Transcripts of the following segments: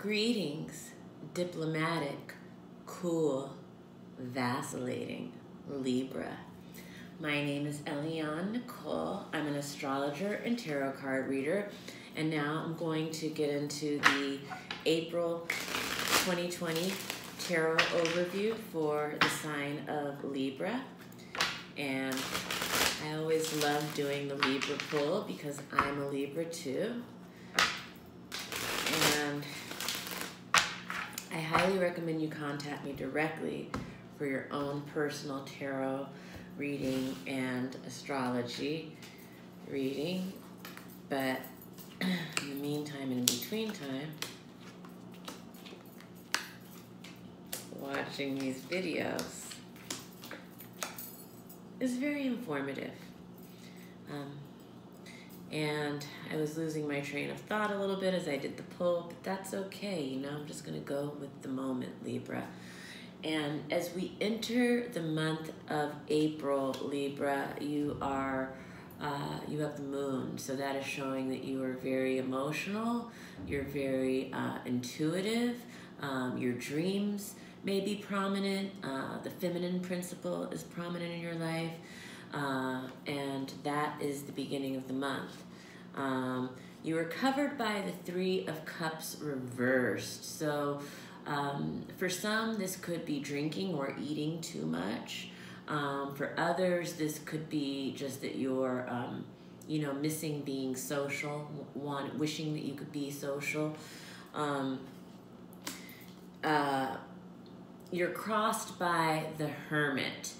Greetings, diplomatic, cool, vacillating Libra. My name is Eliane Nicole. I'm an astrologer and tarot card reader, and now I'm going to get into the April 2020 tarot overview for the sign of Libra. And I always love doing the Libra pull because I'm a Libra too. And I highly recommend you contact me directly for your own personal tarot reading and astrology reading. But in the meantime, in between time, watching these videos is very informative. And I was losing my train of thought a little bit as I did the pull, but that's okay. You know, I'm just gonna go with the moment, Libra. And as we enter the month of April, Libra, you have the moon. So that is showing that you are very emotional, you're very intuitive, your dreams may be prominent, the feminine principle is prominent in your life, and that is the beginning of the month. You are covered by the Three of Cups reversed. So for some, this could be drinking or eating too much. For others, this could be just that you're, missing being social, wishing that you could be social. You're crossed by the Hermit,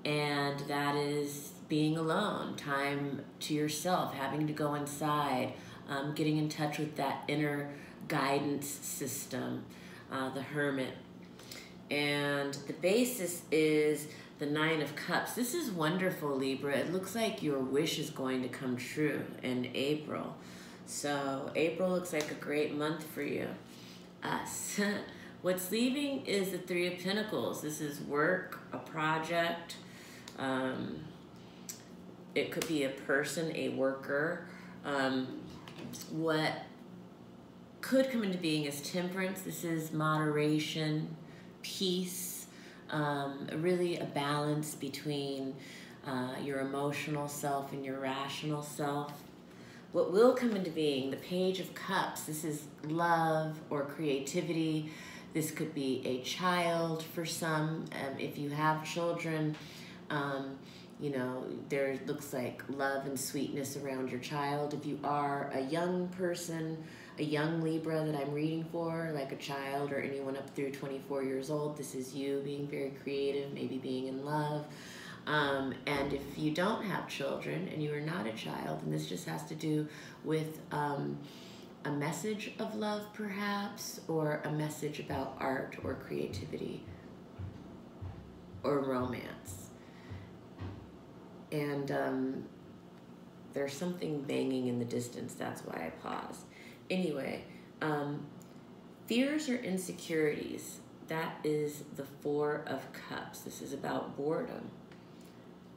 and that is being alone, time to yourself, having to go inside, getting in touch with that inner guidance system, the Hermit. And the basis is the Nine of Cups. This is wonderful, Libra. It looks like your wish is going to come true in April. So April looks like a great month for you. Us. What's leaving is the Three of Pentacles. This is work, a project. It could be a person, a worker. What could come into being is temperance. This is moderation, peace, really a balance between your emotional self and your rational self. What will come into being, the Page of Cups. This is love or creativity. This could be a child for some. If you have children, there looks like love and sweetness around your child. If you are a young person, a young Libra that I'm reading for, like a child or anyone up through 24 years old, this is you being very creative, maybe being in love. And if you don't have children and you are not a child, and this just has to do with a message of love perhaps, or a message about art or creativity or romance. And there's something banging in the distance, that's why I paused. Anyway, fears or insecurities, that is the Four of Cups. This is about boredom.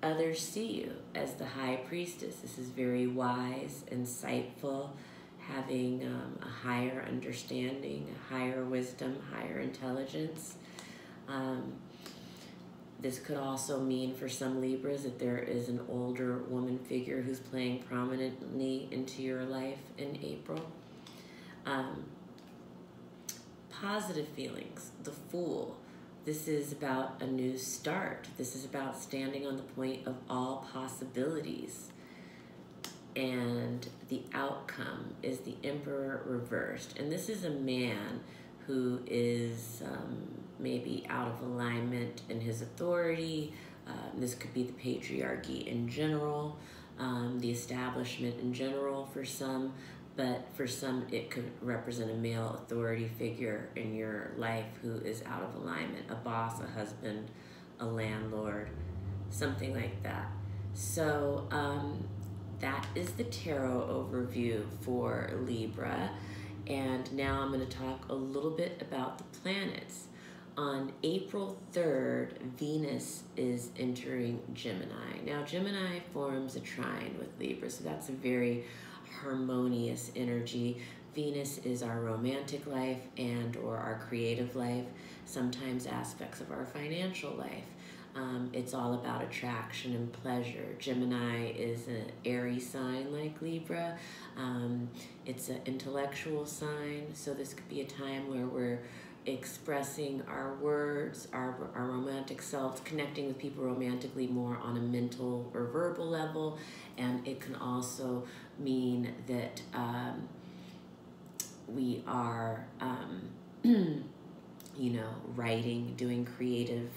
Others see you as the High Priestess. This is very wise, insightful, having a higher understanding, a higher wisdom, higher intelligence. This could also mean for some Libras that there is an older woman figure who's playing prominently into your life in April. Positive feelings, the Fool. This is about a new start. This is about standing on the point of all possibilities. And the outcome is the Emperor reversed. And this is a man who is maybe out of alignment in his authority. This could be the patriarchy in general, the establishment in general for some, but for some it could represent a male authority figure in your life who is out of alignment, a boss, a husband, a landlord, something like that. So that is the tarot overview for Libra. And now I'm going to talk a little bit about the planets. On April 3rd, Venus is entering Gemini. Now, Gemini forms a trine with Libra, so that's a very harmonious energy. Venus is our romantic life and or our creative life, sometimes aspects of our financial life. It's all about attraction and pleasure. Gemini is an Aries sign like Libra. It's an intellectual sign, so this could be a time where we're expressing our words, our romantic selves, connecting with people romantically more on a mental or verbal level. And it can also mean that we are, you know, writing, doing creative.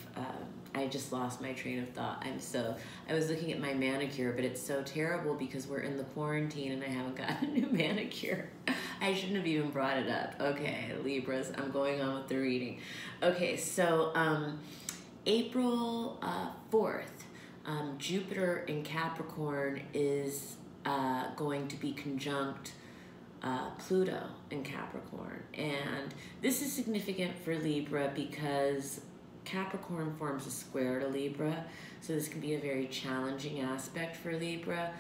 I just lost my train of thought. I was looking at my manicure, but it's so terrible because we're in the quarantine and I haven't got a new manicure. I shouldn't have even brought it up. Okay, Libras, I'm going on with the reading. Okay, so April 4th, Jupiter in Capricorn is going to be conjunct Pluto in Capricorn. And this is significant for Libra because Capricorn forms a square to Libra, so this can be a very challenging aspect for Libra.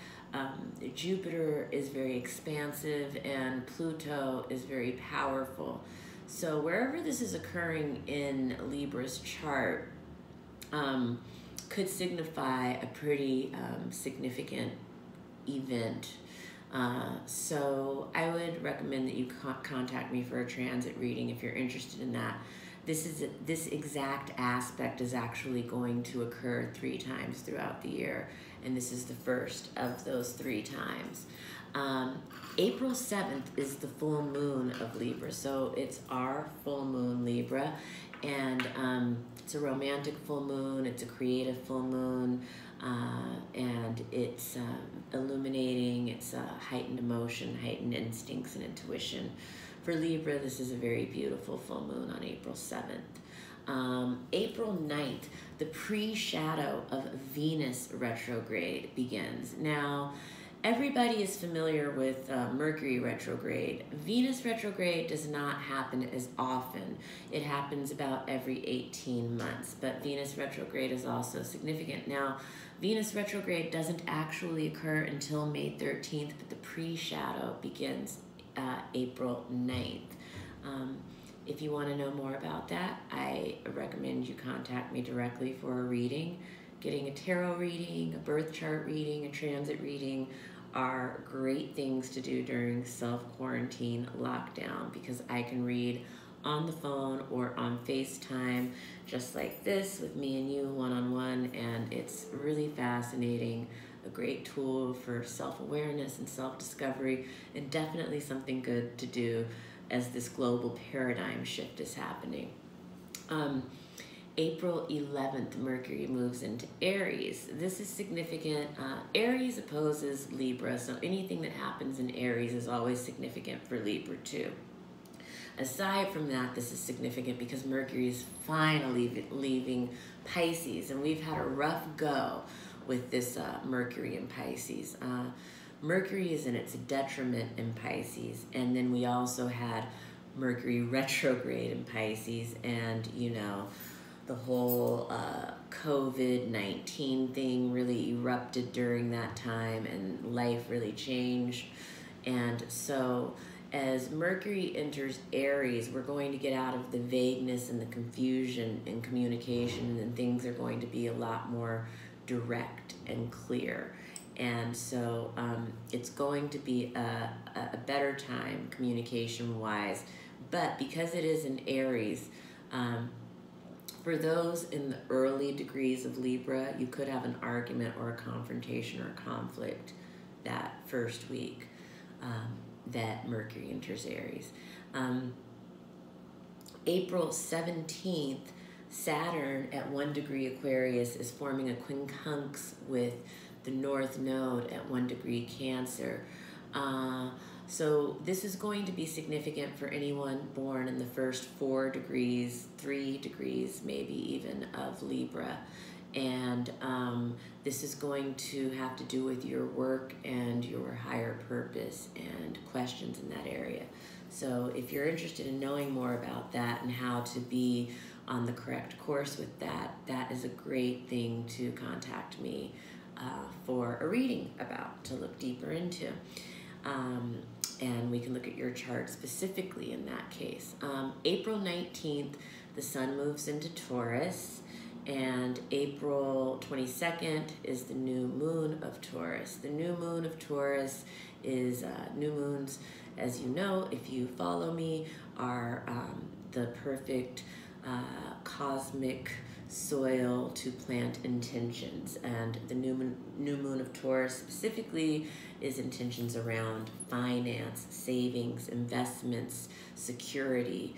Jupiter is very expansive and Pluto is very powerful. So wherever this is occurring in Libra's chart could signify a pretty significant event. So I would recommend that you contact me for a transit reading if you're interested in that. This exact aspect is actually going to occur 3 times throughout the year, and this is the first of those 3 times. April 7th is the full moon of Libra, so it's our full moon Libra, and it's a romantic full moon, it's a creative full moon, and it's illuminating, it's heightened emotion, heightened instincts and intuition. For Libra, this is a very beautiful full moon on April 7th. April 9th, the pre-shadow of Venus retrograde begins. Now, everybody is familiar with Mercury retrograde. Venus retrograde does not happen as often. It happens about every 18 months, but Venus retrograde is also significant. Now, Venus retrograde doesn't actually occur until May 13th, but the pre-shadow begins April 9th. If you want to know more about that, I recommend you contact me directly for a reading. Getting a tarot reading, a birth chart reading, a transit reading are great things to do during self-quarantine lockdown because I can read on the phone or on FaceTime just like this with me and you one-on-one, and it's really fascinating. A great tool for self-awareness and self-discovery, and definitely something good to do as this global paradigm shift is happening. April 11th, Mercury moves into Aries. This is significant. Aries opposes Libra, so anything that happens in Aries is always significant for Libra too. Aside from that, this is significant because Mercury is finally leaving Pisces, and we've had a rough go with this Mercury in Pisces. Mercury is in its detriment in Pisces, and then we also had Mercury retrograde in Pisces, and you know, the whole COVID-19 thing really erupted during that time, and life really changed. And so as Mercury enters Aries, we're going to get out of the vagueness and the confusion in communication, and things are going to be a lot more direct and clear. And so it's going to be a better time communication-wise. But because it is in Aries, for those in the early degrees of Libra, you could have an argument or a confrontation or a conflict that first week that Mercury enters Aries. April 17th, Saturn at 1 degree Aquarius is forming a quincunx with the North Node at 1 degree Cancer. So this is going to be significant for anyone born in the first 4 degrees, 3 degrees, maybe even of Libra. And this is going to have to do with your work and your higher purpose and questions in that area. So if you're interested in knowing more about that and how to be on the correct course with that, that is a great thing to contact me for a reading about, to look deeper into. and we can look at your chart specifically in that case. April 19th, the sun moves into Taurus, and April 22nd is the new moon of Taurus. The new moon of Taurus is new moons, as you know, if you follow me, are the perfect cosmic soil to plant intentions. And the new moon of Taurus specifically is intentions around finance, savings, investments, security,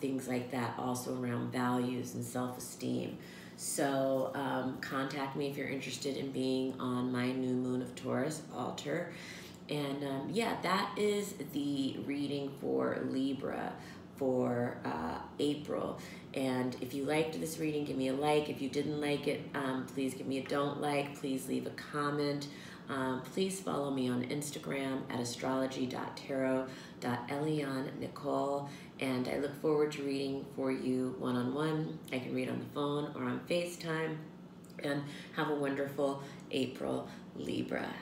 things like that, also around values and self-esteem. So contact me if you're interested in being on my new moon of Taurus altar. And yeah, that is the reading for Libra for April. And if you liked this reading, give me a like. If you didn't like it, please give me a don't like. Please leave a comment. Please follow me on Instagram at astrology.tarot.eliannicole. And I look forward to reading for you one-on-one. I can read on the phone or on FaceTime. And have a wonderful April, Libra.